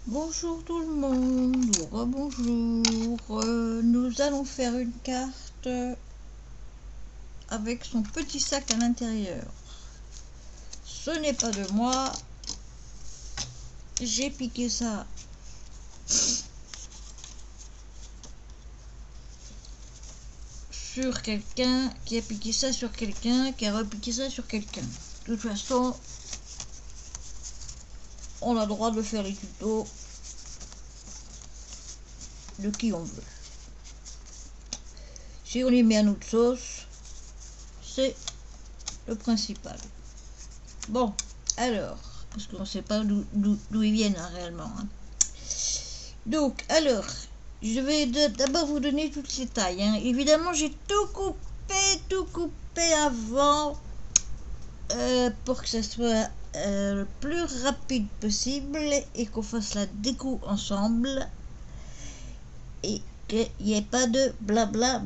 Bonjour tout le monde, rebonjour. Nous allons faire une carte avec son petit sac à l'intérieur. Ce n'est pas de moi, j'ai piqué ça sur quelqu'un, qui a piqué ça sur quelqu'un, qui a repiqué ça sur quelqu'un. De toute façon, on a le droit de faire les tutos de qui on veut. Si on les met à notre sauce, c'est le principal. Bon, alors, parce qu'on ne sait pas d'où ils viennent réellement. Donc, alors, je vais d'abord vous donner toutes les tailles. Évidemment, j'ai tout coupé avant pour que ça soit le plus rapide possible et qu'on fasse la déco ensemble et qu'il n'y ait pas de blabla.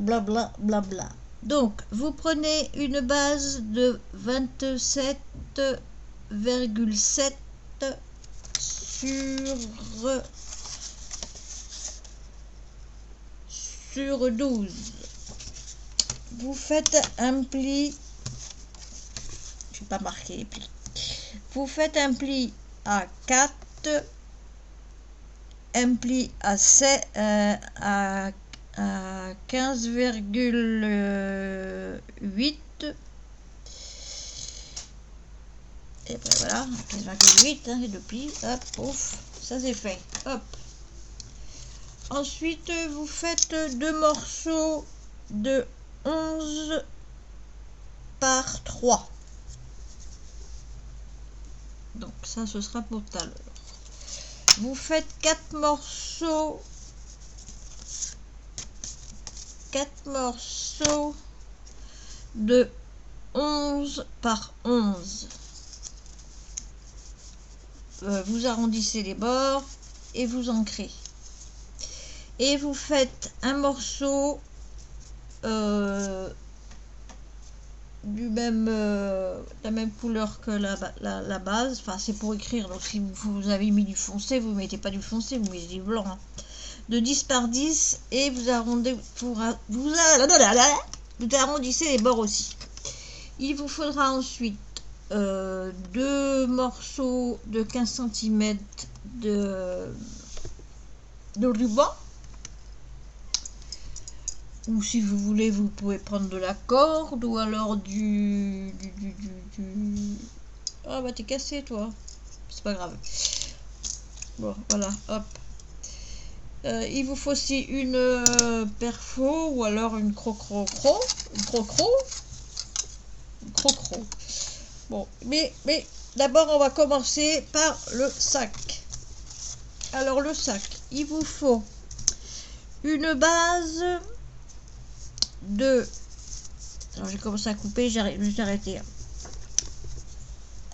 Donc, vous prenez une base de 27,7 sur 12. Vous faites un pli, je n'ai pas marqué les plis. Vous faites un pli à 4, un pli à 7, à 15,8 et après voilà, 15,8 les deux plis, hop, ouf, ça c'est fait, hop. Ensuite vous faites deux morceaux de 11 par 3, donc ça ce sera pour tout à l'heure. Vous faites 4 morceaux de 11 par 11. Vous arrondissez les bords et vous ancrez. Et vous faites un morceau de la même couleur que la base. Enfin, c'est pour écrire. Donc, si vous avez mis du foncé, vous ne mettez pas du foncé, vous mettez du blanc. De 10 par 10 et vous arrondissez les bords aussi. Il vous faudra ensuite deux morceaux de 15 cm de ruban, ou si vous voulez vous pouvez prendre de la corde ou alors ah bah t'es cassé toi, c'est pas grave. Bon voilà, hop. Il vous faut aussi une perfo ou alors une crocro. Bon, mais d'abord on va commencer par le sac. Alors le sac, il vous faut une base de... Alors j'ai commencé à couper, j'ai arrêté.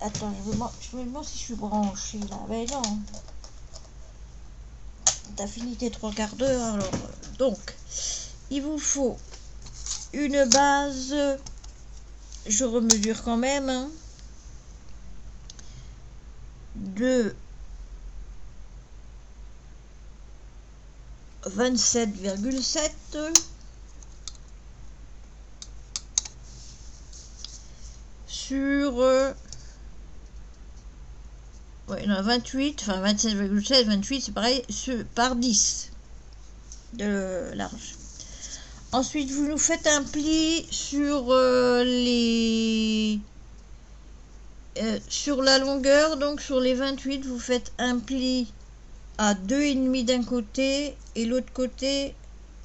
Attends, je me demande si je suis branchée là. Mais non. T'as fini tes 3 quarts d'heure alors. Donc, il vous faut une base, je remesure quand même, de 27,7 sur 28, enfin 27,7, 28 c'est pareil, par 10 de large. Ensuite vous nous faites un pli sur sur la longueur, donc sur les 28 vous faites un pli à 2,5 d'un côté et l'autre côté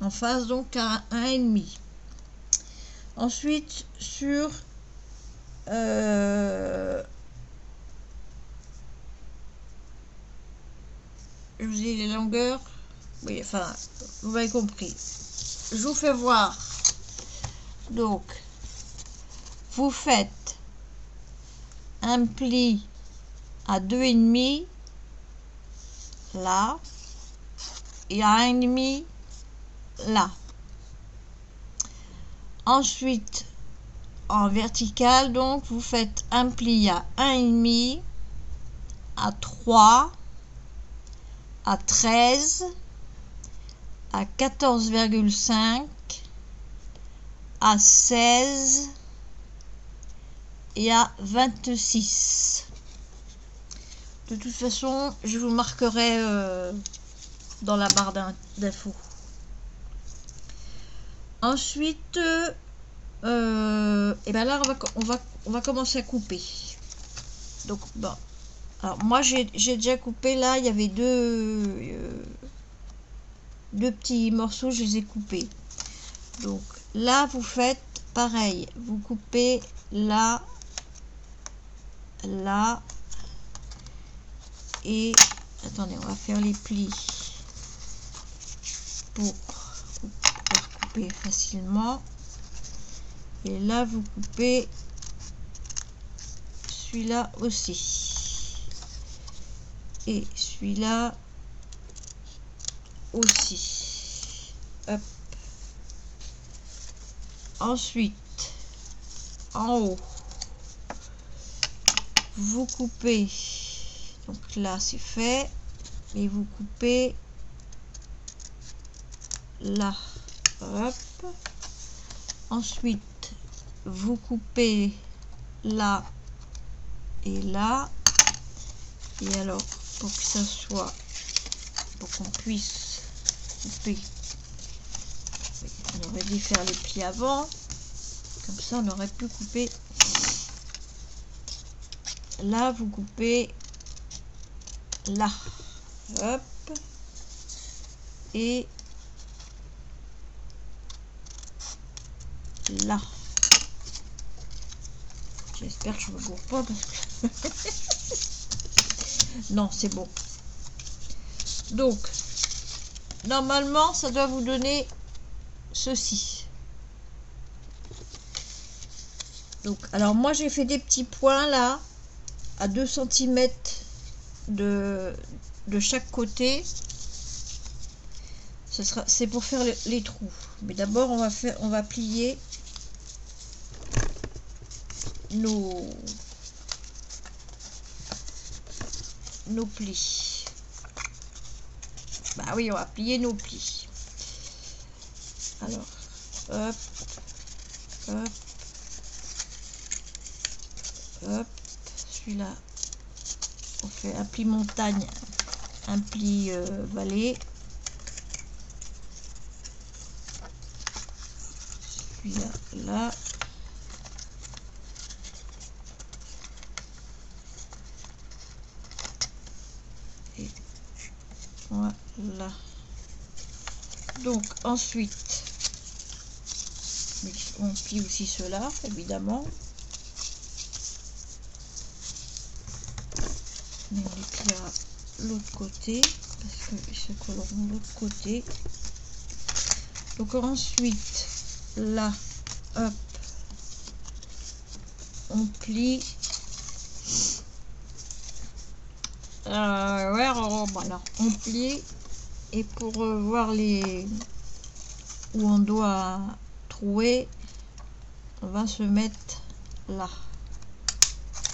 en face donc à 1,5. Ensuite sur je vous dis les longueurs, oui, enfin vous m'avez compris. Je vous fais voir. Donc vous faites un pli à 2,5 là et à 1,5 là. Ensuite en vertical, donc vous faites un pli à 1,5, à 3, à 13, à 14,5, à 16 et à 26. De toute façon, je vous marquerai dans la barre d'infos. Ensuite, et ben là, on va commencer à couper. Donc, bon. Alors, moi, j'ai déjà coupé, là, il y avait deux petits morceaux, je les ai coupés. Donc, là, vous faites pareil. Vous coupez là, là, et... Attendez, on va faire les plis pour couper facilement. Et là, vous coupez celui-là aussi. Et celui-là aussi. Hop. Ensuite, en haut, vous coupez. Donc là, c'est fait. Et vous coupez là. Hop. Ensuite, vous coupez là et là. Et alors, pour que ça soit, pour qu'on puisse couper, on aurait dû faire les plis avant. Comme ça, on aurait pu couper. Là, vous coupez là. Hop. Et là. J'espère que je me gourre pas parce que... Non, c'est bon. Donc, normalement, ça doit vous donner ceci. Donc, alors moi, j'ai fait des petits points là, à 2 cm de chaque côté. C'est pour faire les trous. Mais d'abord, on va plier nos plis. Bah oui, on va plier nos plis. Alors, hop, hop, hop. Celui-là, on fait un pli montagne, un pli vallée. Celui-là, là. Et voilà. Donc ensuite, on plie aussi cela, évidemment. Mais on les pliera l'autre côté, parce qu'ils se colleront de l'autre côté. Donc ensuite, là, hop, on plie. Voilà, on plie. Et pour voir les où on doit trouer, on va se mettre là.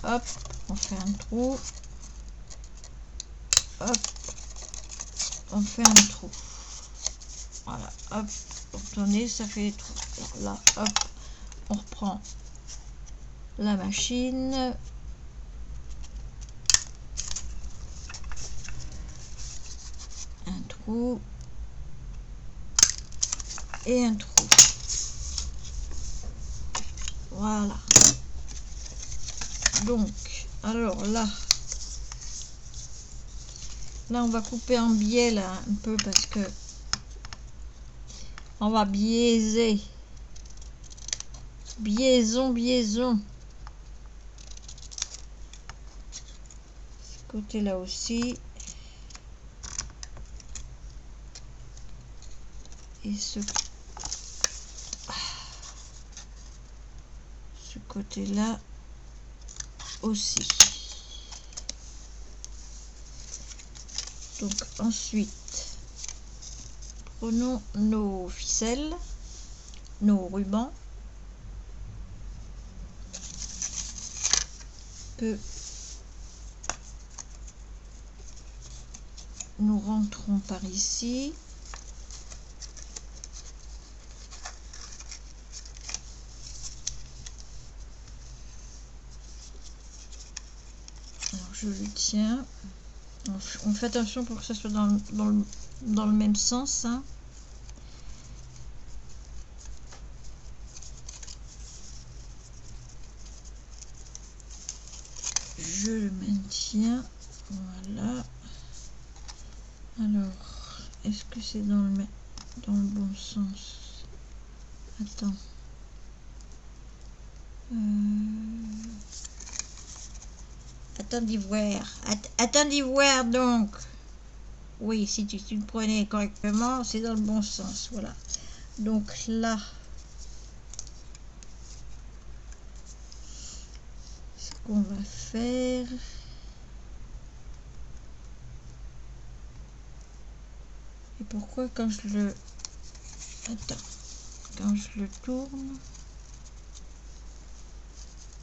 Hop, on fait un trou. Hop, on fait un trou. Voilà, hop, pour tourner, ça fait des trous. Alors là, hop, on reprend la machine. Un trou. Et un trou. Voilà. Donc, alors là, on va couper en biais là un peu parce que on va biaiser. Biaison. Ce côté là aussi. Et ce côté là aussi. Donc ensuite, prenons nos ficelles, nos rubans que nous rentrons par ici. Alors je le tiens. On fait attention pour que ça soit dans le même sens. Hein. Je le maintiens. Voilà. Alors, est-ce que c'est dans le bon sens? Attends. Attendez voir. Attendez voir donc. Oui, si tu le prenais correctement, c'est dans le bon sens. Voilà. Donc là, ce qu'on va faire. Et pourquoi quand je le... Attends. Quand je le tourne,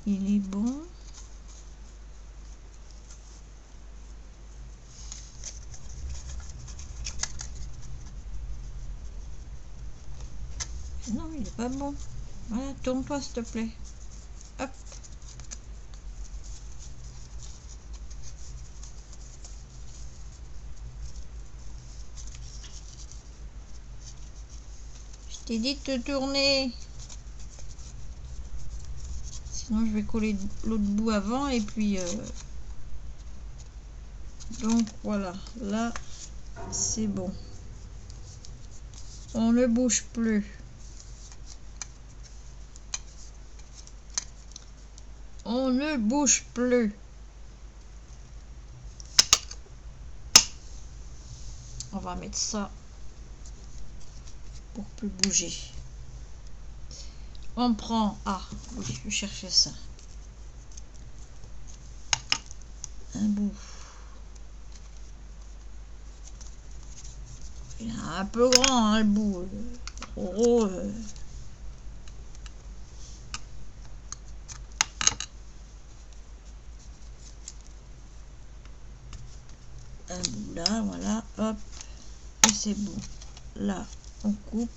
il est bon. Non, il n'est pas bon. Voilà, tourne-toi s'il te plaît. Hop. Je t'ai dit de te tourner. Sinon, je vais coller l'autre bout avant et puis... Donc, voilà. Là, c'est bon. On ne bouge plus. On ne bouge plus. On va mettre ça pour plus bouger. On prend... Ah, oui, je cherchais ça. Un bout. Il est un peu grand, hein, le bout. Gros. Un bout là, voilà, hop. Et c'est bon. Là, on coupe.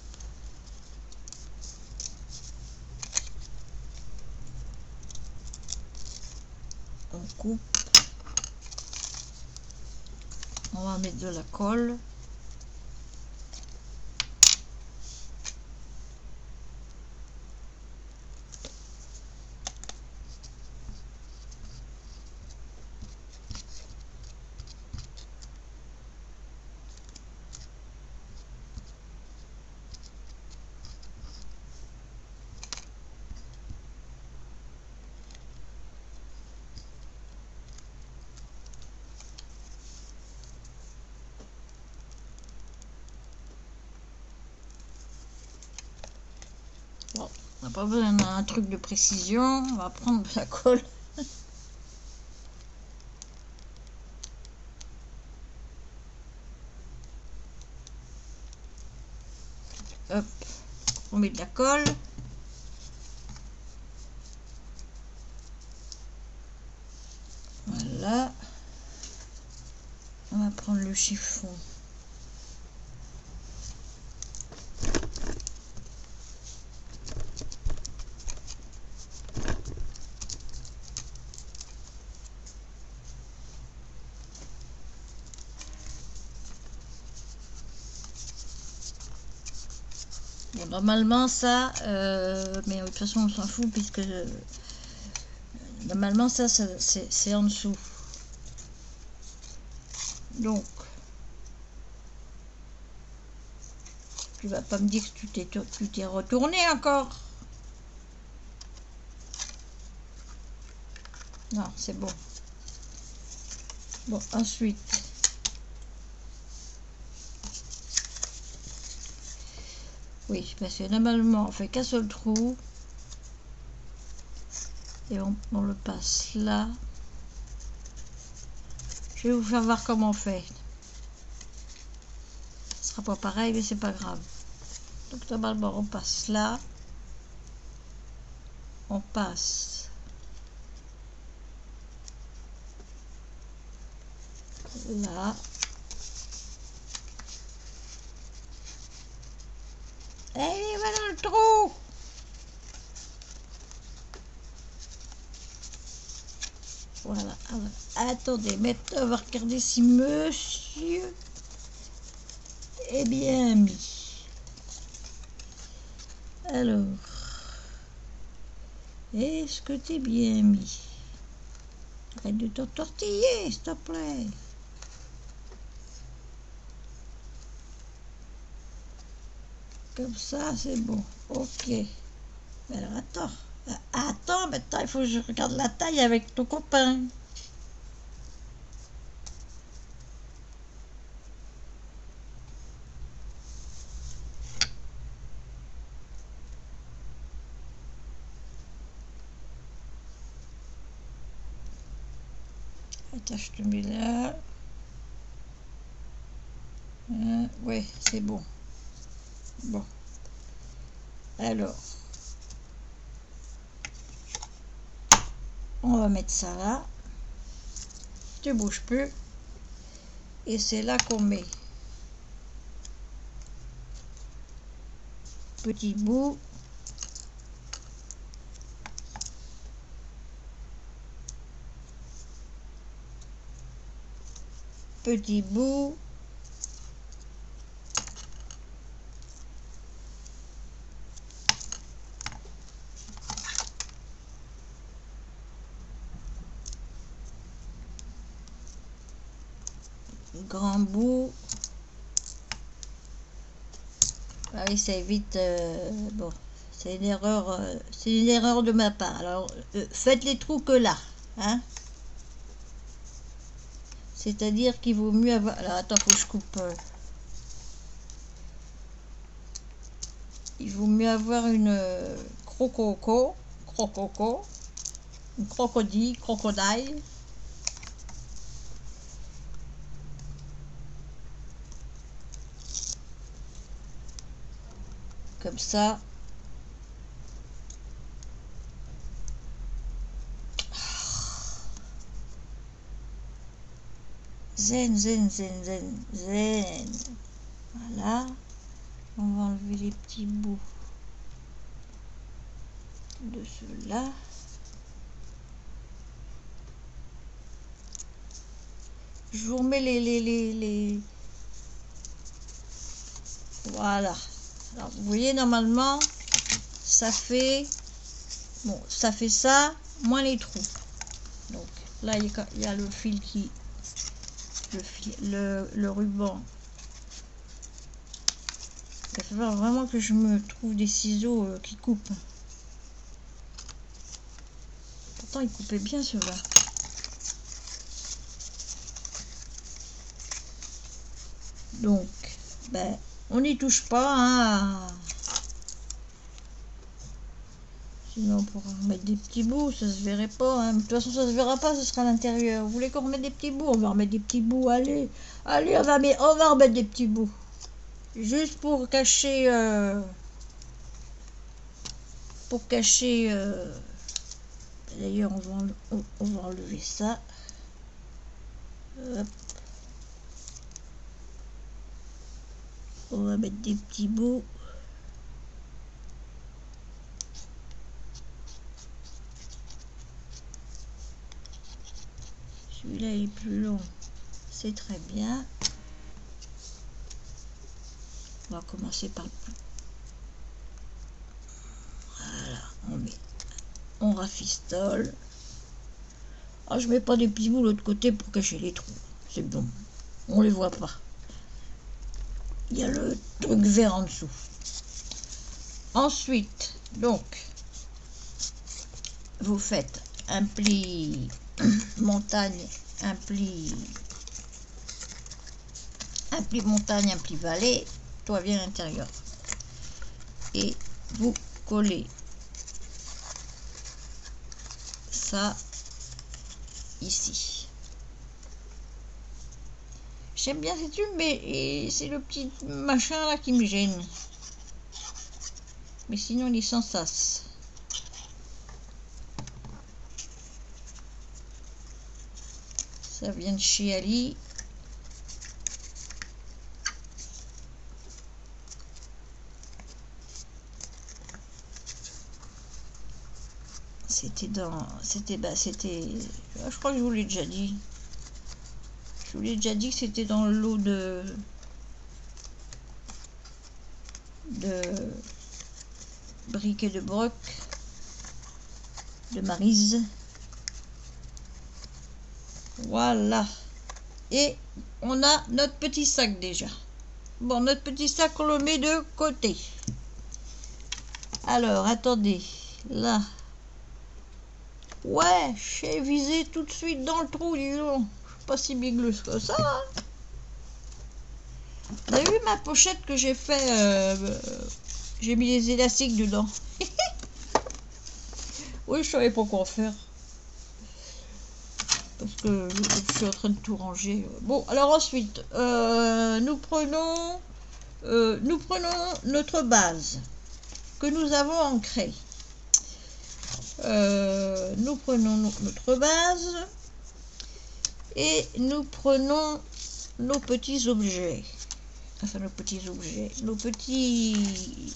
On coupe. On va mettre de la colle. Bon, on n'a pas besoin d'un truc de précision. On va prendre de la colle. Hop, on met de la colle. Voilà. On va prendre le chiffon. Bon, normalement ça, mais de toute façon on s'en fout puisque normalement ça c'est en dessous. Donc, tu vas pas me dire que tu t'es retourné encore. Non, c'est bon. Bon, ensuite, oui, parce que normalement on fait qu'un seul trou et on le passe là. Je vais vous faire voir comment on fait. Ce sera pas pareil, mais c'est pas grave. Donc normalement on passe là, on passe là, Allez, va dans le trou. Voilà. Attendez, maintenant on va regarder si monsieur est bien mis. Alors, est-ce que t'es bien mis? Arrête de t'entortiller, s'il te plaît. Comme ça, c'est bon. Ok. Alors, attends. Attends, maintenant, il faut que je regarde la taille avec ton copain. Attends, je te mets là. Ouais, c'est bon. Bon. Alors, on va mettre ça là. Tu bouges plus. Et c'est là qu'on met petit bout. Petit bout. Grand bout. Ah oui, ça évite. Bon, c'est une erreur de ma part. Alors, faites les trous que là, hein. C'est-à-dire qu'il vaut mieux avoir. Alors, attends, faut que je coupe. Il vaut mieux avoir une crocodile, une crocodile. Comme ça. Zen. Voilà. On va enlever les petits bouts de ceux-là. Je vous remets les... Voilà. Alors, vous voyez, normalement, ça fait... Bon, ça fait ça, moins les trous. Donc, là, il y a le fil qui... Le ruban. Il va falloir vraiment que je me trouve des ciseaux qui coupent. Pourtant, il coupait bien ceux-là. Donc, ben, on n'y touche pas, hein. Sinon, on pourra remettre des petits bouts, ça se verrait pas, hein. De toute façon, ça se verra pas, ce sera à l'intérieur. Vous voulez qu'on remette des petits bouts? On va remettre des petits bouts, allez. Allez, on va remettre des petits bouts. Juste pour cacher... D'ailleurs, on va enlever ça. Hop. On va mettre des petits bouts. Celui-là est plus long. C'est très bien. On va commencer par le plus. Voilà, on rafistole. Ah, je mets pas des petits bouts de l'autre côté pour cacher les trous. C'est bon. On les voit pas. Il y a le truc vert en dessous. Ensuite, donc, vous faites un pli montagne, un pli montagne, un pli vallée, toi viens à l'intérieur. Et vous collez ça ici. J'aime bien cette tube, mais c'est le petit machin là qui me gêne. Mais sinon, il est sans sas. Ça vient de chez Ali. C'était je crois que je vous l'ai déjà dit. Je vous l'ai déjà dit que c'était dans le lot de briquet de broc de Maryse. Voilà. Et on a notre petit sac déjà. Bon, notre petit sac, on le met de côté. Alors, attendez. Là. Ouais, j'ai visé tout de suite dans le trou, dis donc. Je suis pas si bigleuse que ça. Hein. Vous avez vu ma pochette que j'ai fait j'ai mis les élastiques dedans. Oui, je savais pas quoi faire. Parce que je suis en train de tout ranger. Bon, alors ensuite, nous prenons notre base que nous avons ancrée. Nous prenons notre base et nous prenons nos petits objets. Enfin, nos petits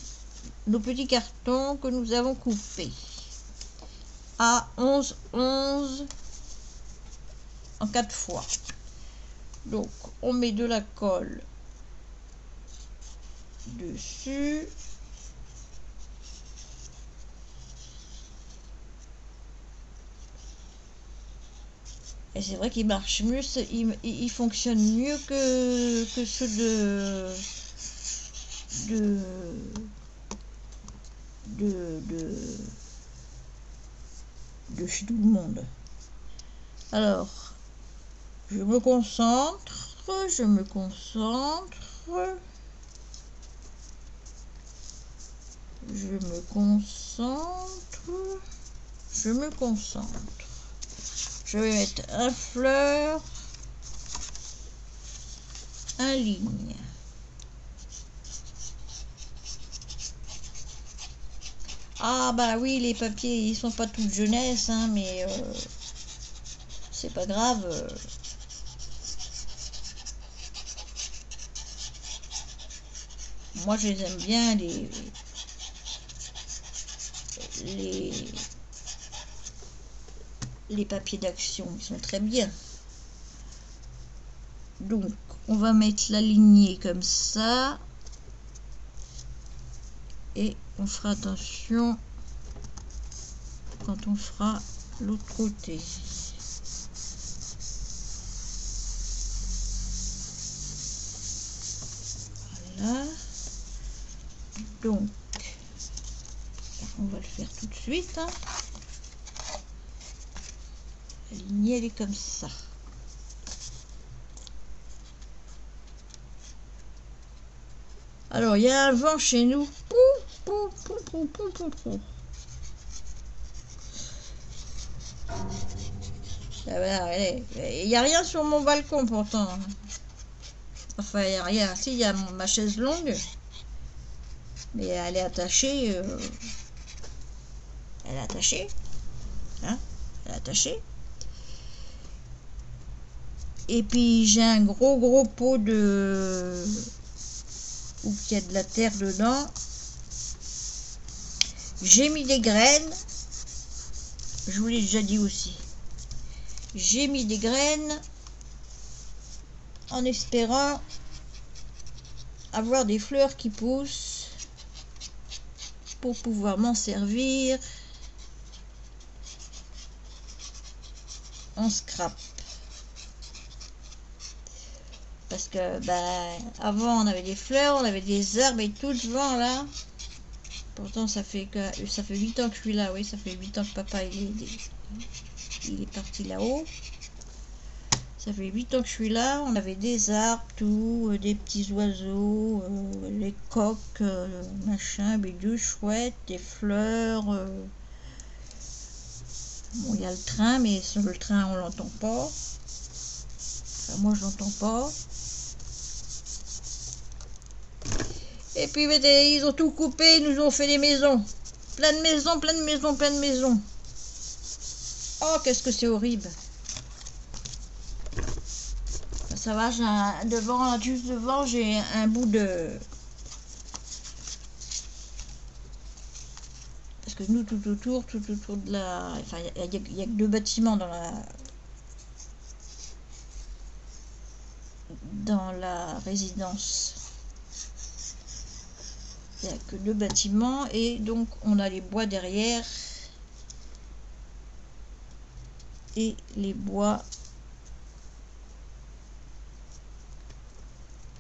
cartons que nous avons coupés à 11 en 4 fois. Donc on met de la colle dessus. Et c'est vrai qu'il marche mieux, il fonctionne mieux que ceux de chez tout le monde. Alors, je me concentre, je me concentre. Je vais mettre un fleur, un ligne. Ah bah oui, les papiers, ils sont pas toute jeunesse, hein, mais c'est pas grave. Moi, je les aime bien, les papiers d'action, ils sont très bien. Donc, on va mettre la lignée comme ça. Et on fera attention quand on fera l'autre côté. Voilà. Donc, on va le faire tout de suite. Hein. La lignée, elle est comme ça. Alors, il y a un vent chez nous. Il n'y a rien sur mon balcon pourtant. Enfin, il n'y a rien. Si, il y a ma chaise longue. Mais elle est attachée. Elle est attachée. Hein? Elle est attachée. Et puis, j'ai un gros pot de... où il y a de la terre dedans. J'ai mis des graines. Je vous l'ai déjà dit aussi. J'ai mis des graines en espérant avoir des fleurs qui poussent pour pouvoir m'en servir en scrap. Parce que avant on avait des fleurs, on avait des arbres et tout devant là. Pourtant ça fait 8 ans que je suis là, oui, ça fait 8 ans que papa il est parti là-haut. Ça fait 8 ans que je suis là, on avait des arbres, tout, des petits oiseaux, les coqs, machin, bidule, chouette, des fleurs. Bon, il y a le train, mais sur le train on l'entend pas. Enfin, moi je l'entends pas. Et puis ils ont tout coupé, ils nous ont fait des maisons. Plein de maisons, plein de maisons, plein de maisons. Oh, qu'est-ce que c'est horrible. Ça va, j'ai devant, juste devant, j'ai un bout de... Parce que nous, tout autour de la... Enfin, il y a que 2 bâtiments dans la résidence. Il n'y a que 2 bâtiments et donc on a les bois derrière et les bois.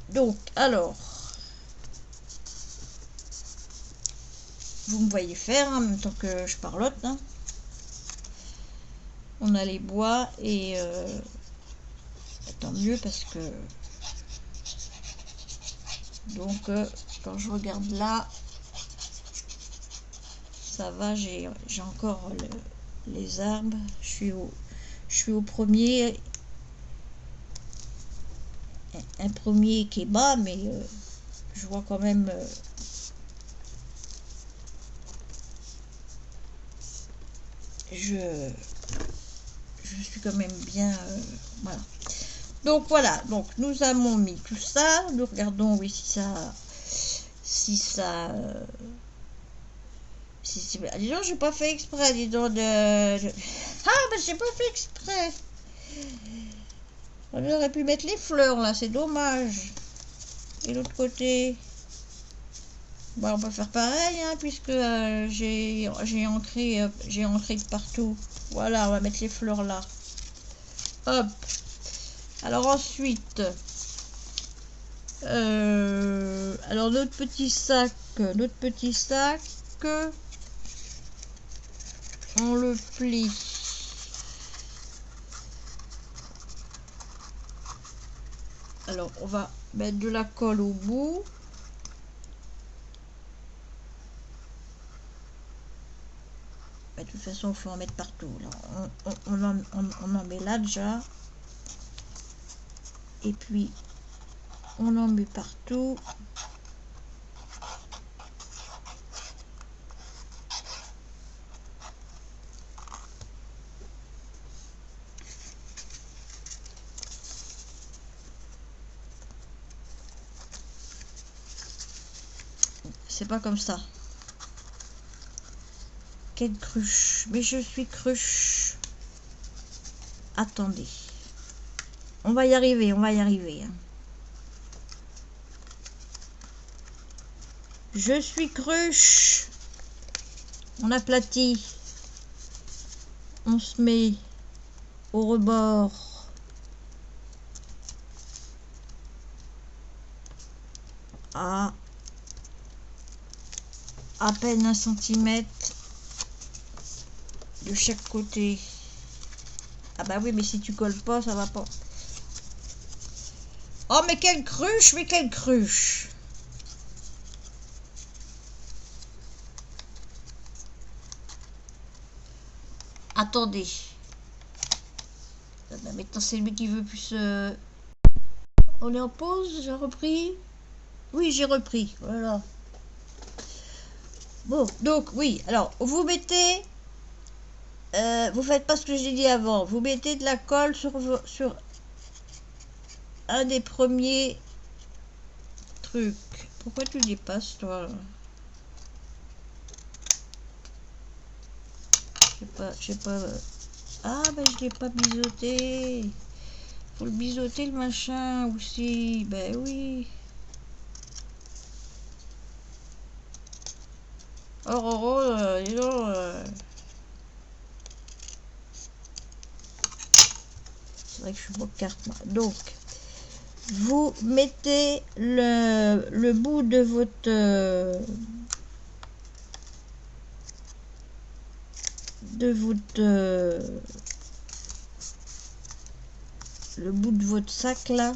Donc, alors, vous me voyez faire en même temps que je parlote. Hein. On a les bois et tant mieux parce que donc quand je regarde là, ça va, j'ai encore les arbres. Je suis au premier. Un premier qui est bas, mais je vois quand même je suis quand même bien voilà. Donc voilà, donc nous avons mis tout ça, nous regardons oui si dis donc, j'ai pas fait exprès, dis donc ah ben j'ai pas fait exprès. On aurait pu mettre les fleurs là, c'est dommage. Et l'autre côté, bon, on va faire pareil, hein, puisque j'ai ancré de partout. Voilà, on va mettre les fleurs là. Hop. Alors ensuite, alors notre petit sac, on le plie. Alors on va mettre de la colle au bout. De toute façon, il faut en mettre partout. Là. On en met là déjà. Et puis, on en met partout. C'est pas comme ça. Quelle cruche. Mais je suis cruche. Attendez. On va y arriver, on va y arriver. Je suis cruche. On aplatit. On se met au rebord. À peine 1 centimètre de chaque côté. Ah bah oui, mais si tu colles pas, ça va pas. Oh mais quelle cruche, mais quelle cruche. Attendez. Ah bah maintenant c'est lui qui veut plus On est en pause, j'ai repris. Oui, j'ai repris, voilà. Bon, donc oui, alors vous mettez, vous faites pas ce que j'ai dit avant, vous mettez de la colle sur un des premiers trucs. Pourquoi tu dépasses toi? Je sais pas. Ah ben je l'ai pas biseauté. Faut le biseauter le machin aussi. Ben oui. Oh, dis donc. C'est vrai que je suis pas carte moi. Donc, vous mettez le bout de votre le bout de votre sac là,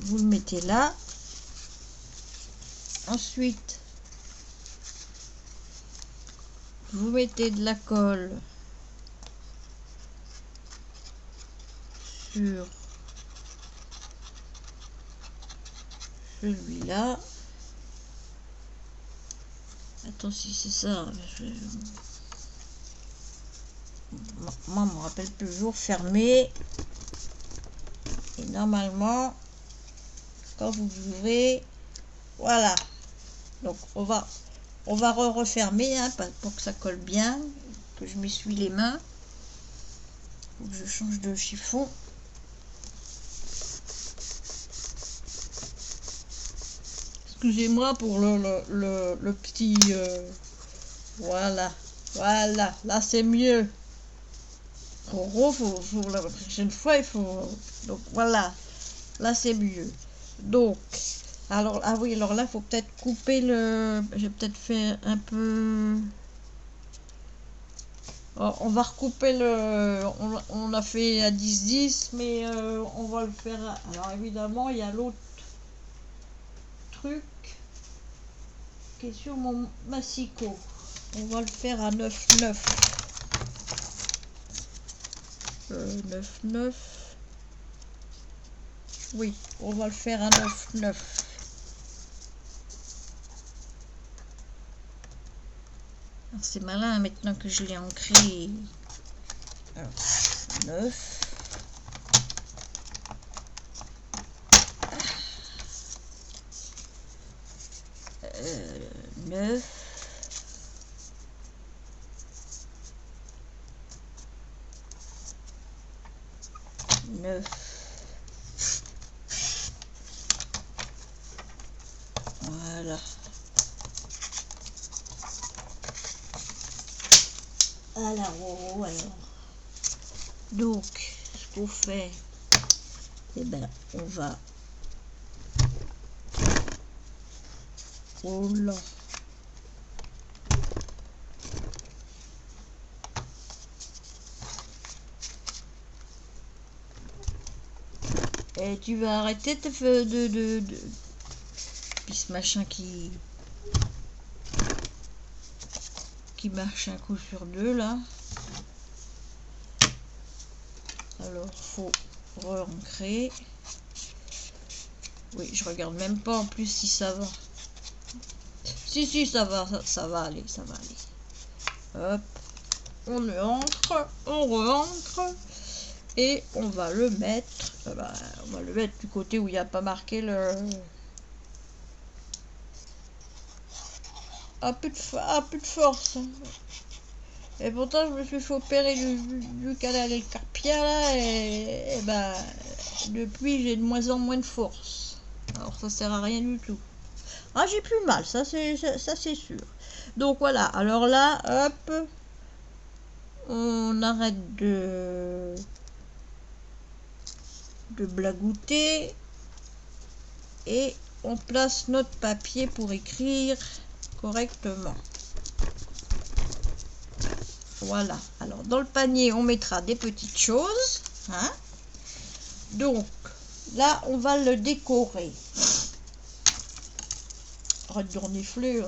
vous le mettez là. Ensuite, vous mettez de la colle sur celui-là. Attends, si c'est ça, moi, je me rappelle toujours fermer. Et normalement, quand vous ouvrez, voilà. Donc, on va on va refermer hein, pour que ça colle bien, que je m'essuie les mains. Faut que je change de chiffon. Excusez-moi pour le petit... voilà, voilà, là c'est mieux. En gros, faut la prochaine fois, il faut... Donc voilà, là c'est mieux. Donc, alors, ah oui, alors là, faut peut-être couper le... J'ai peut-être fait un peu... Oh, on va recouper le... On a fait à 10-10, mais on va le faire... Alors évidemment, il y a l'autre truc qui est sur mon massicot. On va le faire à 9-9. 9-9. Oui, on va le faire à 9-9. C'est malin maintenant que je l'ai ancré. Alors, 9. 9. 9. Voilà. Alors, donc, ce qu'on fait, eh ben, on va rouler. Et tu vas arrêter de puis ce machin qui marche un coup sur deux là. Alors faut re-ancrer. Oui, je regarde même pas en plus si ça va. Si ça va, ça va aller, ça va aller. Hop, on ancre, on re-ancre et on va le mettre. On va le mettre du côté où il n'y a pas marqué le. Plus de force. Et pourtant, je me suis fait opérer du canal carpien là, et depuis, j'ai de moins en moins de force. Alors, ça sert à rien du tout. Ah, j'ai plus mal, ça c'est sûr. Donc voilà, alors là, hop, on arrête de blagouter et on place notre papier pour écrire correctement. Voilà, alors dans le panier on mettra des petites choses hein. Donc là on va le décorer. Arrête de renifler.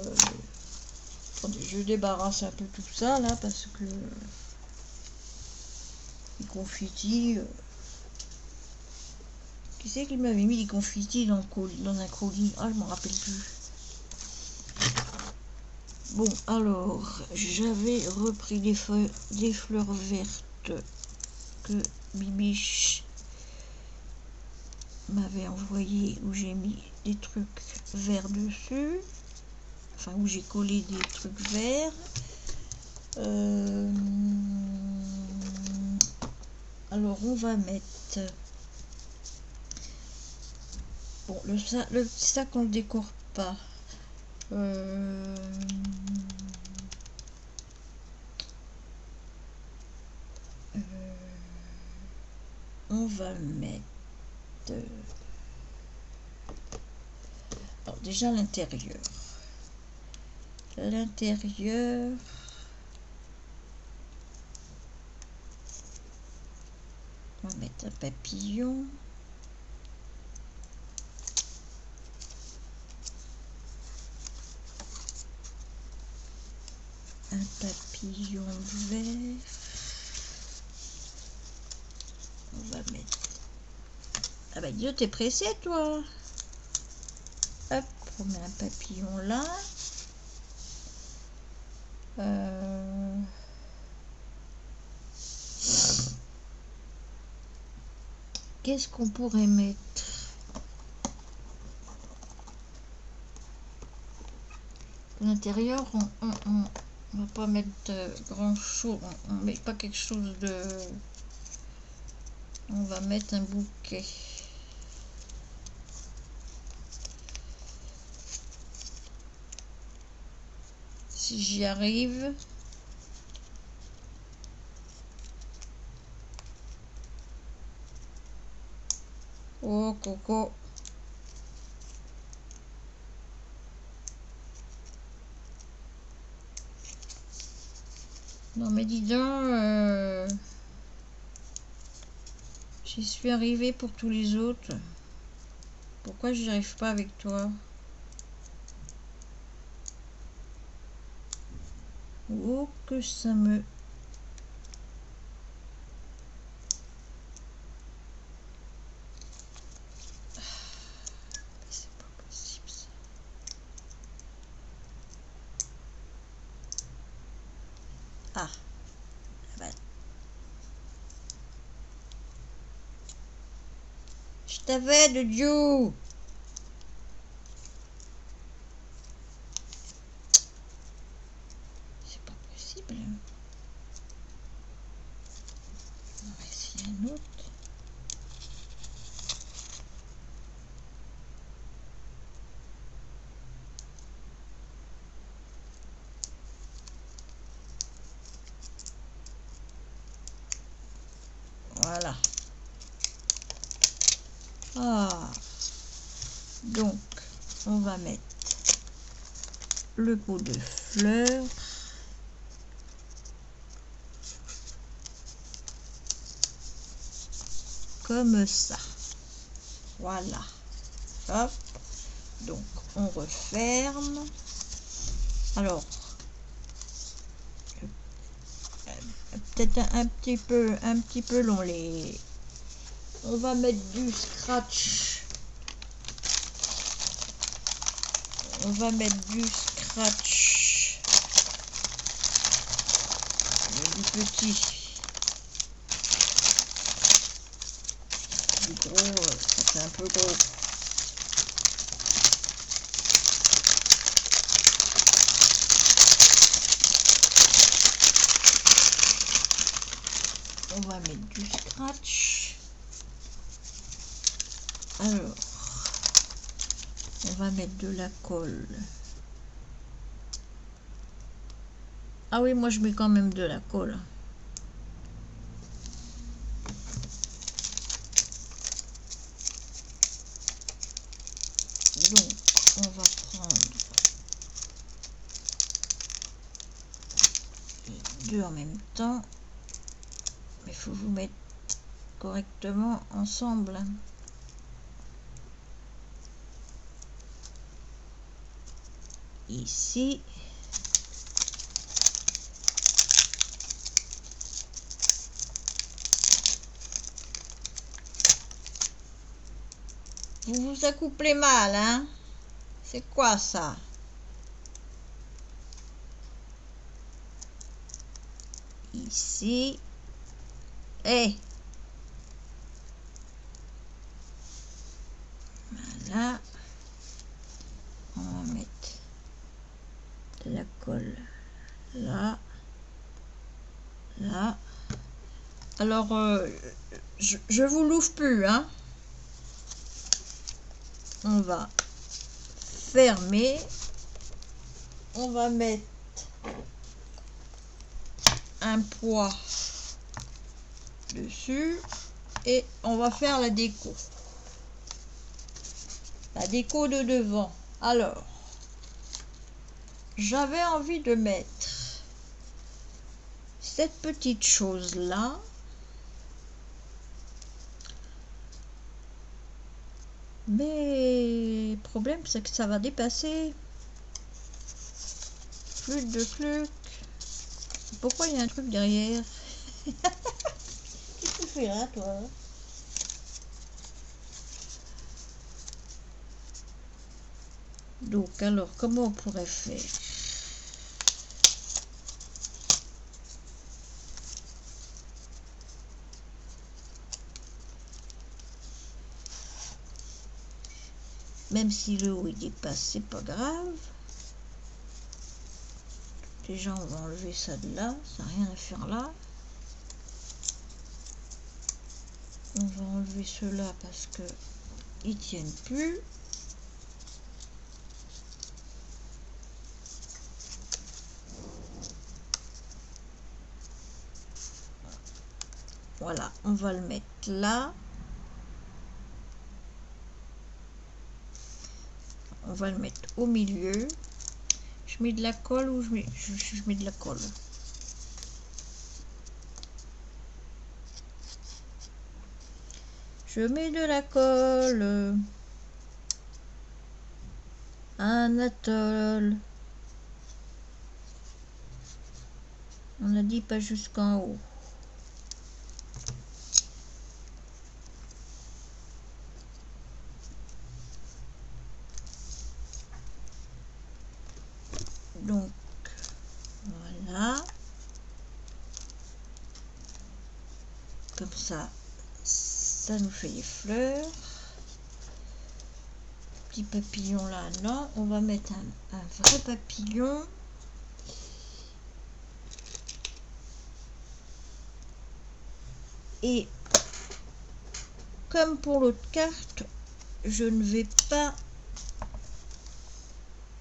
Attendez, je débarrasse un peu tout ça là parce que les confitis. Qui c'est qui m'avait mis les confitis dans un colis? Ah, je m'en rappelle plus. Bon, alors, j'avais repris des fleurs vertes que Bibiche m'avait envoyé, où j'ai mis des trucs verts dessus. Enfin, où j'ai collé des trucs verts. Alors, on va mettre... Bon, le petit sac, on le décore pas. On va mettre... Alors, déjà l'intérieur. L'intérieur... On va mettre un papillon. Un papillon vert. On va mettre... Ah bah Dieu, t'es pressé toi. Hop, on met un papillon là. Qu'est-ce qu'on pourrait mettre? l'intérieur, on va pas mettre grand chose, on met pas quelque chose de... On va mettre un bouquet. Si j'y arrive. Oh, Coco. Non mais dis donc, j'y suis arrivée pour tous les autres. Pourquoi j'y arrive pas avec toi? Oh, que ça me... C'est pas possible ça. Ah, bah. Je t'avais de Dieu. C'est pas possible. On va essayer un autre. Voilà. Ah. Donc, on va mettre le pot de fleurs. Comme ça. Voilà. Hop. Donc, on referme. Alors, peut-être un petit peu long les... On va mettre du scratch. On va mettre du scratch. Du petit. Du gros, ça fait un peu gros. On va mettre du scratch. Alors, on va mettre de la colle. Ah oui, moi je mets quand même de la colle. Donc, on va prendre les deux en même temps. Mais il faut vous mettre correctement ensemble. Ici. Vous vous accouplez mal, hein? C'est quoi ça? Ici. Et voilà. On va mettre de la colle là. Là. Alors, je vous l'ouvre plus, hein? On va fermer. On va mettre un poids dessus et on va faire la déco. La déco de devant. Alors, j'avais envie de mettre cette petite chose là. Mais le problème c'est que ça va dépasser. Flûte de cluc. Pourquoi il y a un truc derrière? Qu'est-ce que tu fais là, toi? Donc, alors, comment on pourrait faire? Même si le haut il dépasse, c'est pas grave. Déjà, on va enlever ça de là. Ça n'a rien à faire là. On va enlever ceux-là parce que ils tiennent plus. Voilà, on va le mettre là. On va le mettre au milieu. Je mets de la colle ou je mets de la colle. Je mets de la colle. Anatole. On a dit pas jusqu'en haut. Donc, voilà. Comme ça, ça nous fait les fleurs. Petit papillon là, non. On va mettre un vrai papillon. Et comme pour l'autre carte, je ne vais pas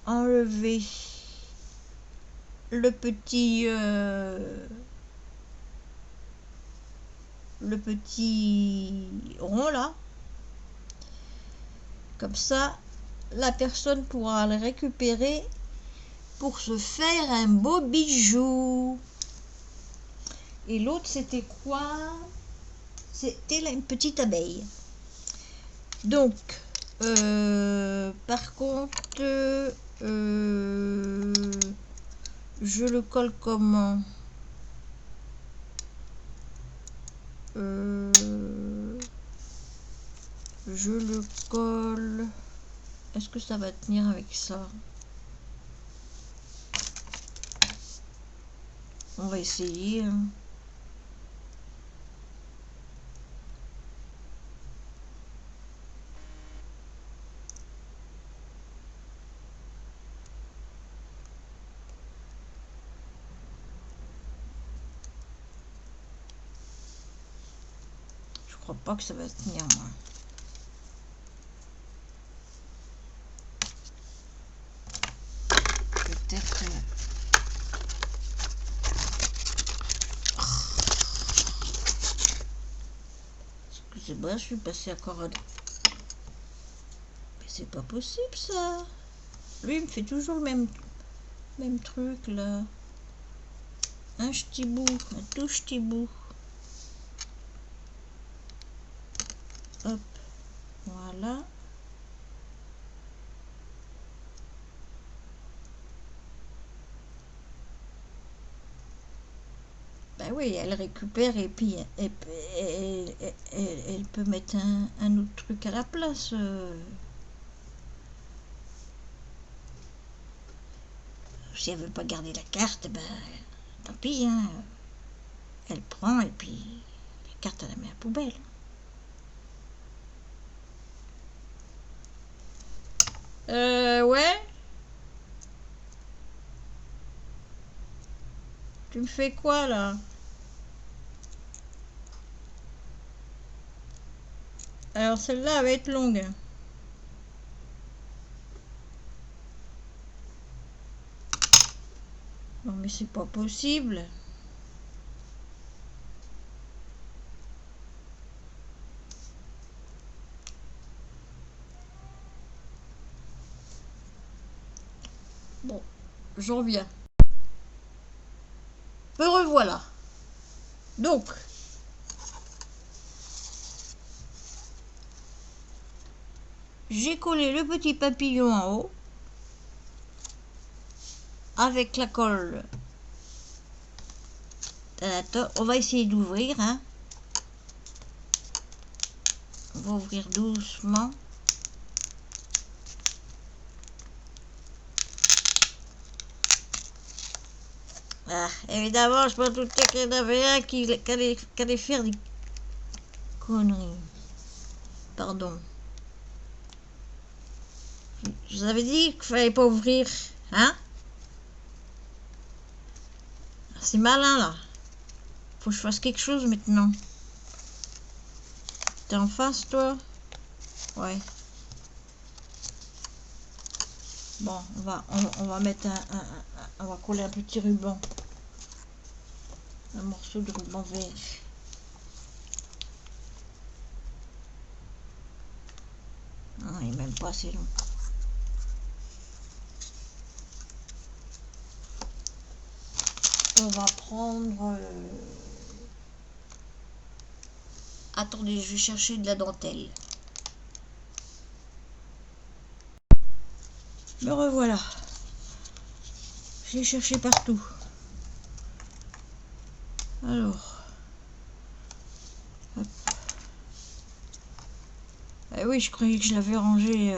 enlever le petit rond là. Comme ça, la personne pourra le récupérer pour se faire un beau bijou. Et l'autre, c'était quoi? C'était là une petite abeille. Donc, par contre, je le colle comment? Je le colle. Est-ce que ça va tenir avec ça? On va essayer. Hein. Je crois pas que ça va tenir, moi. Peut-être. Excusez-moi, je suis passée à corps. Mais c'est pas possible ça. Lui, il me fait toujours le même truc là. Un petit bout, un tout petit bout. Hop, voilà. Ben oui, elle récupère et puis elle peut mettre un autre truc à la place. Si elle veut pas garder la carte, ben tant pis. Hein. Elle prend et puis la carte elle la met à la poubelle. Ouais. Tu me fais quoi là? Alors celle-là va être longue. Non mais c'est pas possible. Bon, j'en reviens. Me revoilà. Donc, j'ai collé le petit papillon en haut avec la colle. On va essayer d'ouvrir. Hein. On va ouvrir doucement. Ah, évidemment, je me doutais qu'il y en avait un qui allait faire des conneries. Pardon. Je vous avais dit qu'il fallait pas ouvrir, hein? C'est malin là. Faut que je fasse quelque chose maintenant. T'es en face toi? Ouais. Bon, on va mettre on va coller un petit ruban. Un morceau de ruban vert. Non, il n'est même pas assez long. On va prendre... Attendez, je vais chercher de la dentelle. Me revoilà. Je l'ai cherché partout. Alors. Hop. Ah oui, je croyais que je l'avais rangé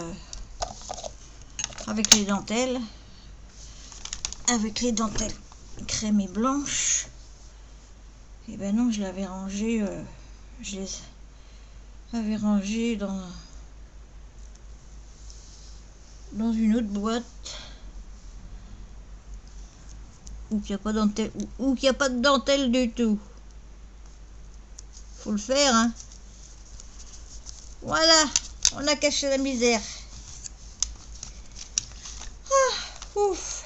avec les dentelles. Avec les dentelles crème et blanche. Et ben non, je l'avais rangé. Je les avais rangés dans une autre boîte. Ou qu'il n'y a pas dentelle, ou qu'il n'y a pas de dentelle du tout. Faut le faire, hein. Voilà, on a caché la misère. Ah, ouf.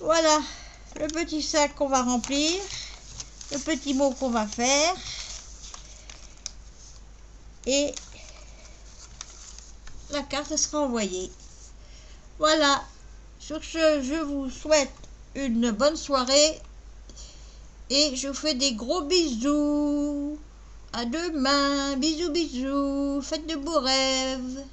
Voilà, le petit sac qu'on va remplir, le petit mot qu'on va faire. Et la carte sera envoyée. Voilà, sur ce, je vous souhaite une bonne soirée et je vous fais des gros bisous. À demain, bisous bisous, faites de beaux rêves.